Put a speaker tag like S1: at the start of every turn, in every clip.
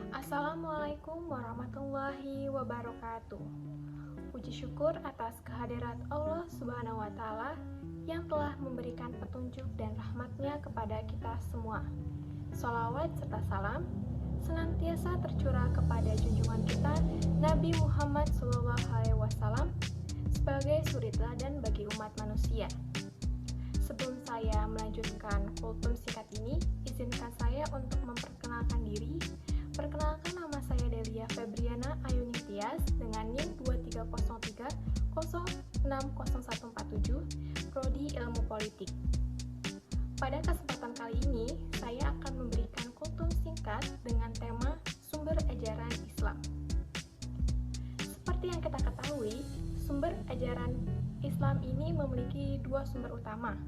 S1: Assalamualaikum warahmatullahi wabarakatuh. Puji syukur atas kehadirat Allah Subhanahu wa Ta'ala yang telah memberikan petunjuk dan rahmatnya kepada kita semua. Sholawat serta salam senantiasa tercurah kepada junjungan kita Nabi Muhammad SAW sebagai suri teladan bagi umat manusia. Sebelum saya melanjutkan kultum singkat ini, izinkan saya untuk memperkenalkan diri. Perkenalkan, nama saya Delia Febriana Ayuni Tias dengan NIM 2303060147, Prodi Ilmu Politik. Pada kesempatan kali ini, saya akan memberikan kultum singkat dengan tema sumber ajaran Islam. Seperti yang kita ketahui, sumber ajaran Islam ini memiliki dua sumber utama.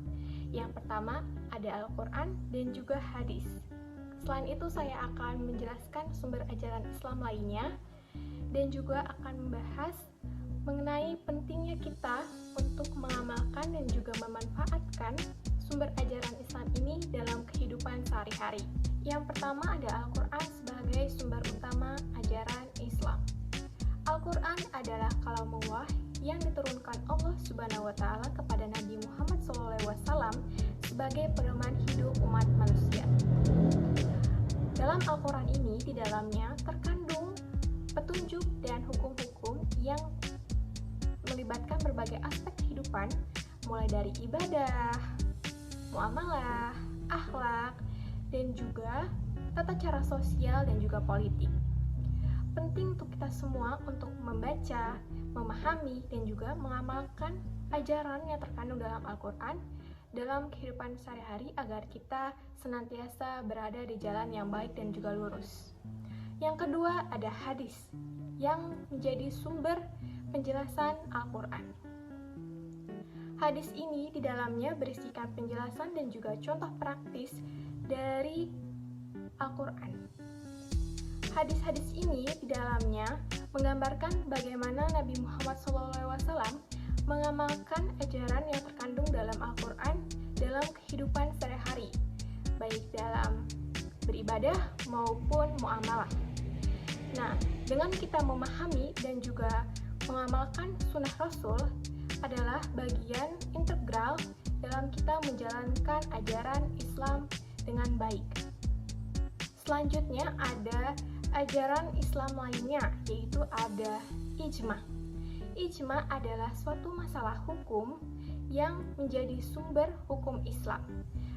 S1: Yang pertama ada Al-Quran dan juga hadis. Selain itu saya akan menjelaskan sumber ajaran Islam lainnya dan juga akan membahas mengenai pentingnya kita untuk mengamalkan dan juga memanfaatkan sumber ajaran Islam ini dalam kehidupan sehari-hari. Yang pertama ada Al-Quran sebagai sumber utama ajaran Islam. Al-Quran adalah kalamullah yang diturunkan Allah Subhanahu wa Ta'ala kepada Nabi Muhammad SAW sebagai pedoman hidup umat manusia. Dalam Al-Quran ini, di dalamnya terkandung petunjuk dan hukum-hukum yang melibatkan berbagai aspek kehidupan, mulai dari ibadah, muamalah, akhlak, dan juga tata cara sosial dan juga politik. Penting untuk kita semua untuk membaca, memahami, dan juga mengamalkan ajaran yang terkandung dalam Al-Quran dalam kehidupan sehari-hari agar kita senantiasa berada di jalan yang baik dan juga lurus. Yang kedua ada hadis yang menjadi sumber penjelasan Al-Quran. Hadis ini di dalamnya berisikan penjelasan dan juga contoh praktis dari Al-Quran. Hadis-hadis ini di dalamnya menggambarkan bagaimana Nabi Muhammad SAW mengamalkan ajaran yang terkandung dalam Al-Quran dalam kehidupan sehari-hari, baik dalam beribadah maupun muamalah. Nah, dengan kita memahami dan juga mengamalkan sunnah Rasul adalah bagian integral dalam kita menjalankan ajaran Islam dengan baik. Selanjutnya ada ajaran Islam lainnya, yaitu ada ijma. Ijma adalah suatu masalah hukum yang menjadi sumber hukum Islam.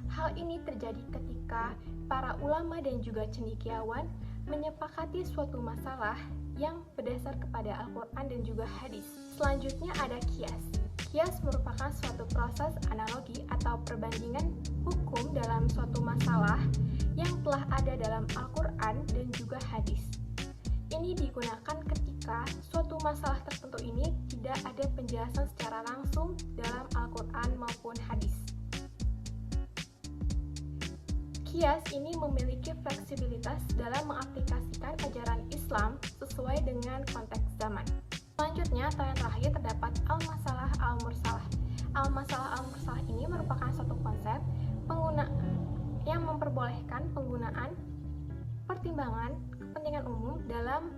S1: Hal ini terjadi ketika para ulama dan juga cendekiawan menyepakati suatu masalah yang berdasar kepada Al-Quran dan juga hadis. Selanjutnya ada qiyas. Qiyas merupakan suatu proses analogi atau perbandingan hukum dalam suatu masalah yang telah ada dalam Al-Quran dan juga hadis. Ini digunakan ketika suatu masalah tertentu ini tidak ada penjelasan secara langsung dalam Al-Quran maupun hadis. Qiyas ini memiliki fleksibilitas dalam mengaplikasikan ajaran Islam sesuai dengan konteks zaman. Selanjutnya, atau yang terakhir terdapat al-masalah al-mursalah. Al-masalah al-mursalah ini merupakan suatu konsep yang memperbolehkan penggunaan pertimbangan kepentingan umum dalam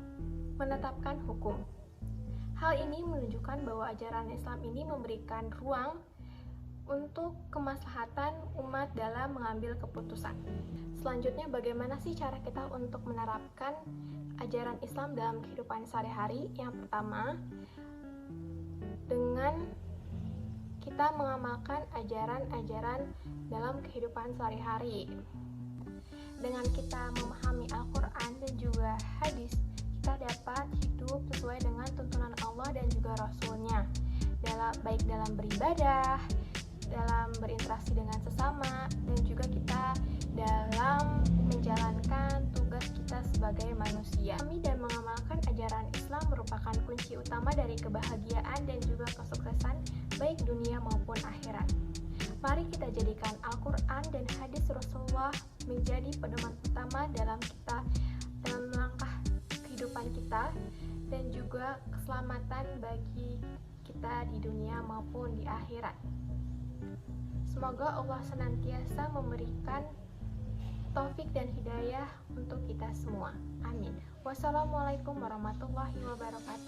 S1: menetapkan hukum. Hal ini menunjukkan bahwa ajaran Islam ini memberikan ruang untuk kemaslahatan umat dalam mengambil keputusan. Selanjutnya, bagaimana sih cara kita untuk menerapkan ajaran Islam dalam kehidupan sehari-hari? Yang pertama, dengan kita mengamalkan ajaran-ajaran dalam kehidupan sehari-hari. Dengan kita memahami Al-Quran dan juga hadis, kita dapat hidup sesuai dengan tuntunan Allah dan juga Rasul-Nya, baik dalam beribadah, dalam berinteraksi dengan sesama, dan juga kita dalam menjalankan tugas kita sebagai manusia. Kami dan mengamalkan ajaran Islam merupakan kunci utama dari kebahagiaan dan juga kesuksesan baik dunia maupun akhirat. Mari kita jadikan Al-Quran dan hadis Rasulullah menjadi pedoman utama dalam langkah kehidupan kita dan juga keselamatan bagi kita di dunia maupun di akhirat. Semoga Allah senantiasa memberikan taufik dan hidayah untuk kita semua. Amin. Wassalamualaikum warahmatullahi wabarakatuh.